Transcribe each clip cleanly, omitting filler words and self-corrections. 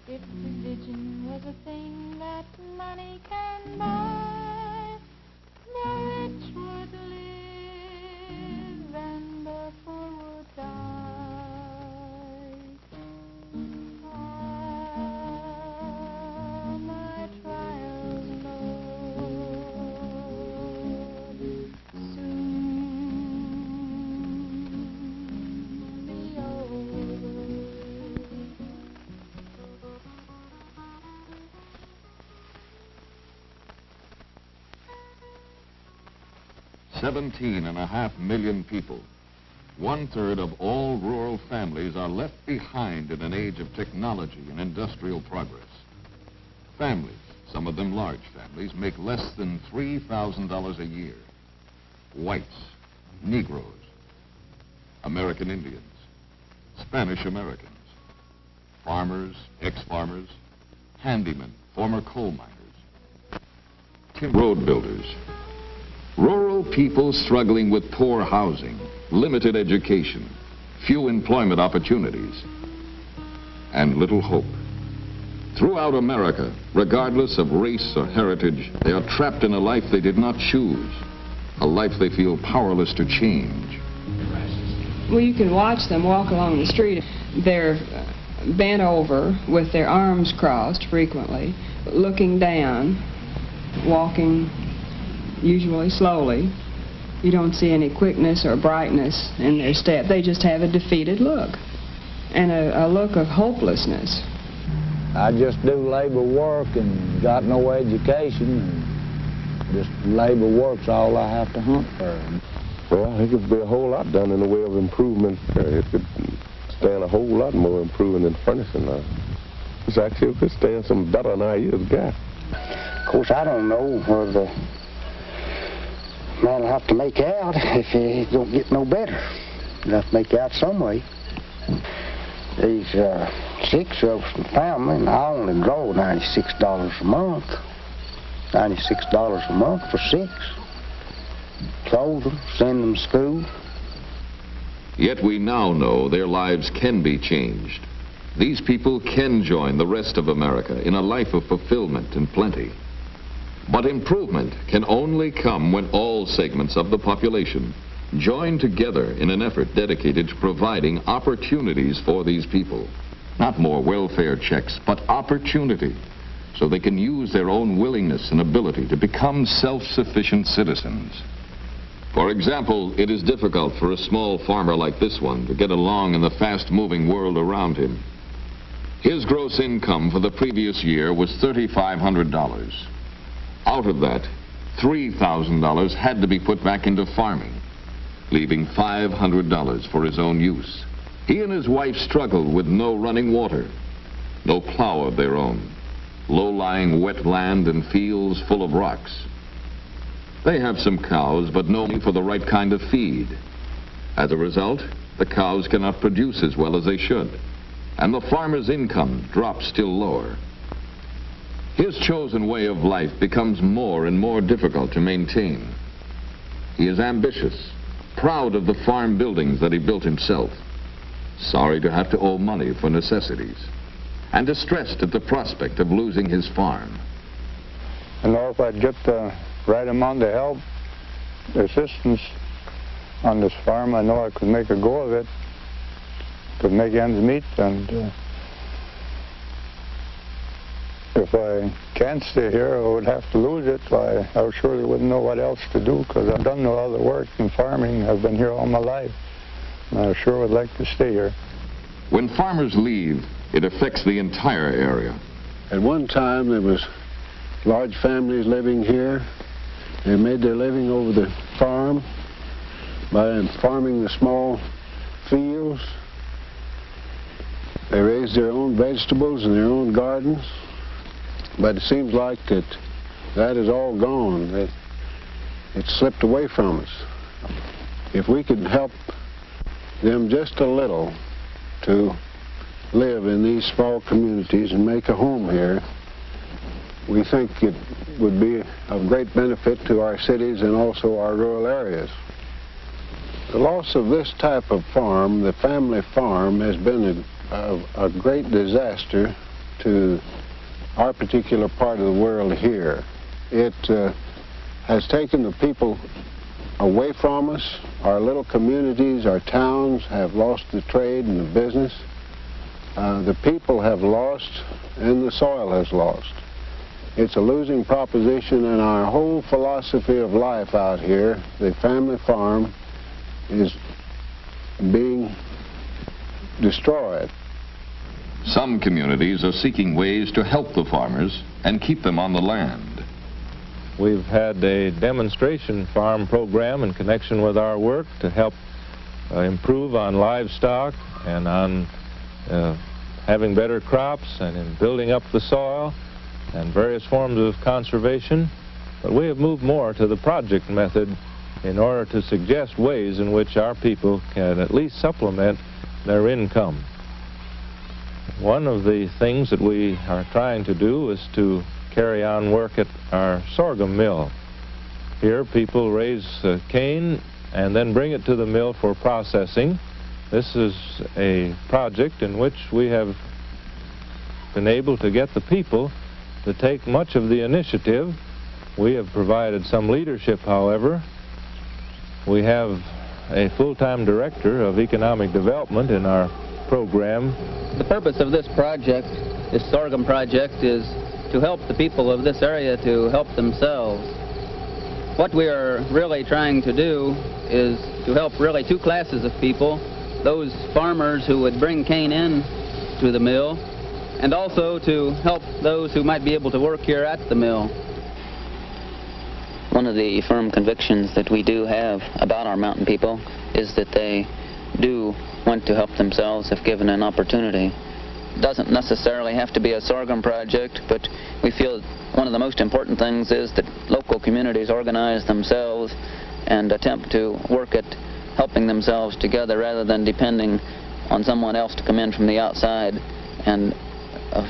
If religion was a thing that money can buy, the rich would live and the poor would die. Ah, my trials, Lord, soon be over. 17.5 million people. 1/3 of all rural families are left behind in an age of technology and industrial progress. Families, some of them large families, make less than $3,000 a year. Whites, Negroes, American Indians, Spanish Americans, farmers, ex-farmers, handymen, former coal miners, road builders, rural people struggling with poor housing, limited education, few employment opportunities, and little hope. Throughout America, regardless of race or heritage, they are trapped in a life they did not choose, a life they feel powerless to change. Well, you can watch them walk along the street. They're bent over with their arms crossed frequently, looking down, walking usually slowly. You don't see any quickness or brightness in their step. They just have a defeated look and a look of hopelessness. I just do labor work and got no education, and just labor work's all I have to hunt for. Well, I think it could be a whole lot done in the way of improvement. It could stand a whole lot more improving than furnishing now. It's actually, it could stand some better than our years got. Of course, I don't know whether the man will have to make out if he don't get no better. He'll have to make out some way. These 6 of us in the family, and I only draw $96 a month. $96 a month for 6. Clothe them, send them to school. Yet we now know their lives can be changed. These people can join the rest of America in a life of fulfillment and plenty. But improvement can only come when all segments of the population join together in an effort dedicated to providing opportunities for these people. Not more welfare checks, but opportunity, so they can use their own willingness and ability to become self-sufficient citizens. For example, it is difficult for a small farmer like this one to get along in the fast-moving world around him. His gross income for the previous year was $3,500. Out of that, $3,000 had to be put back into farming, leaving $500 for his own use. He and his wife struggled with no running water, no plow of their own, low-lying wet land and fields full of rocks. They have some cows, but no money for the right kind of feed. As a result, the cows cannot produce as well as they should, and the farmer's income drops still lower. His chosen way of life becomes more and more difficult to maintain. He is ambitious, proud of the farm buildings that he built himself, sorry to have to owe money for necessities, and distressed at the prospect of losing his farm. I know if I'd get the right amount of help, assistance on this farm, I know I could make a go of it, could make ends meet, and if I can't stay here, I would have to lose it. I surely wouldn't know what else to do, because I've done no other work in farming. I've been here all my life, and I sure would like to stay here. When farmers leave, it affects the entire area. At one time, there was large families living here. They made their living over the farm by farming the small fields. They raised their own vegetables in their own gardens. But it seems like that is all gone. It slipped away from us. If we could help them just a little to live in these small communities and make a home here, we think it would be of great benefit to our cities and also our rural areas. The loss of this type of farm, the family farm, has been a great disaster to our particular part of the world here. It has taken the people away from us. Our little communities, our towns have lost the trade and the business. The people have lost and the soil has lost. It's a losing proposition, and our whole philosophy of life out here, the family farm, is being destroyed. Some communities are seeking ways to help the farmers and keep them on the land. We've had a demonstration farm program in connection with our work to help improve on livestock and on having better crops and in building up the soil and various forms of conservation. But we have moved more to the project method in order to suggest ways in which our people can at least supplement their income. One of the things that we are trying to do is to carry on work at our sorghum mill. Here people raise cane and then bring it to the mill for processing. This is a project in which we have been able to get the people to take much of the initiative. We have provided some leadership, however. We have a full-time director of economic development in our program. The purpose of this project, this sorghum project, is to help the people of this area to help themselves. What we are really trying to do is to help really two classes of people: those farmers who would bring cane in to the mill, and also to help those who might be able to work here at the mill. One of the firm convictions that we do have about our mountain people is that they do want to help themselves if given an opportunity. It doesn't necessarily have to be a sorghum project, but we feel one of the most important things is that local communities organize themselves and attempt to work at helping themselves together rather than depending on someone else to come in from the outside and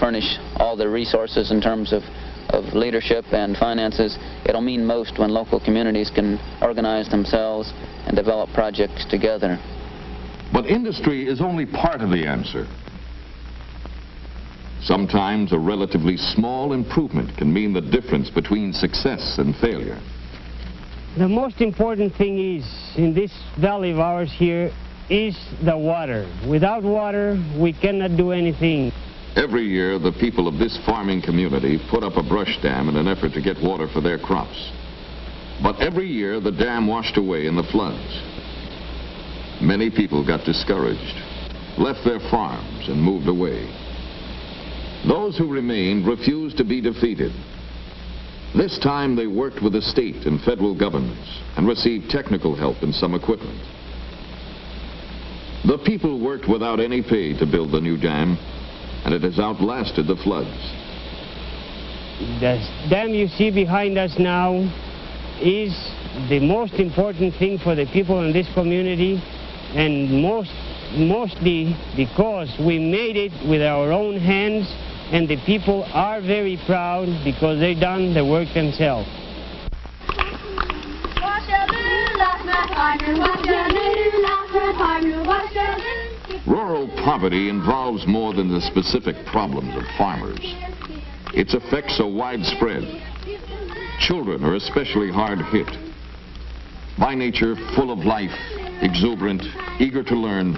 furnish all the resources in terms of leadership and finances. It'll mean most when local communities can organize themselves and develop projects together. But industry is only part of the answer. Sometimes a relatively small improvement can mean the difference between success and failure. The most important thing is, in this valley of ours here, is the water. Without water, we cannot do anything. Every year, the people of this farming community put up a brush dam in an effort to get water for their crops. But every year, the dam washed away in the floods. Many people got discouraged, left their farms, and moved away. Those who remained refused to be defeated. This time, they worked with the state and federal governments and received technical help and some equipment. The people worked without any pay to build the new dam, and it has outlasted the floods. The dam you see behind us now is the most important thing for the people in this community, and mostly because we made it with our own hands, and the people are very proud because they've done the work themselves. Rural poverty involves more than the specific problems of farmers. Its effects are widespread. Children are especially hard hit. By nature, full of life, exuberant, eager to learn,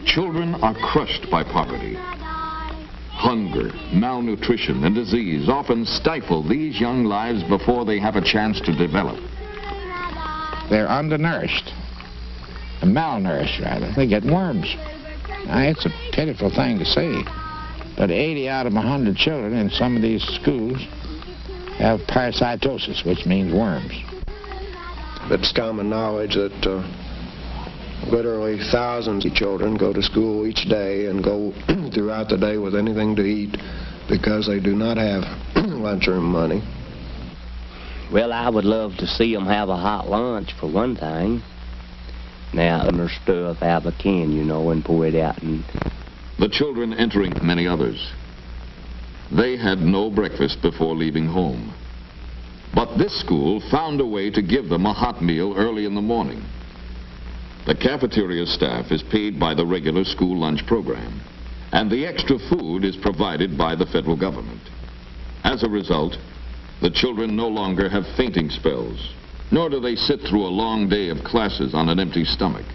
children are crushed by poverty. Hunger, malnutrition, and disease often stifle these young lives before they have a chance to develop. They're undernourished, malnourished rather. They get worms. Now, it's a pitiful thing to say, but 80 out of 100 children in some of these schools have parasitosis, which means worms. It's common knowledge that literally thousands of children go to school each day and go throughout the day with anything to eat because they do not have lunchroom money. Well, I would love to see them have a hot lunch for one thing. Now, and their stuff out of a can, you know, and pour it out. And the children entering many others. They had no breakfast before leaving home. But this school found a way to give them a hot meal early in the morning. The cafeteria staff is paid by the regular school lunch program, And the extra food is provided by the federal government. As a result, the children no longer have fainting spells, nor do they sit through a long day of classes on an empty stomach.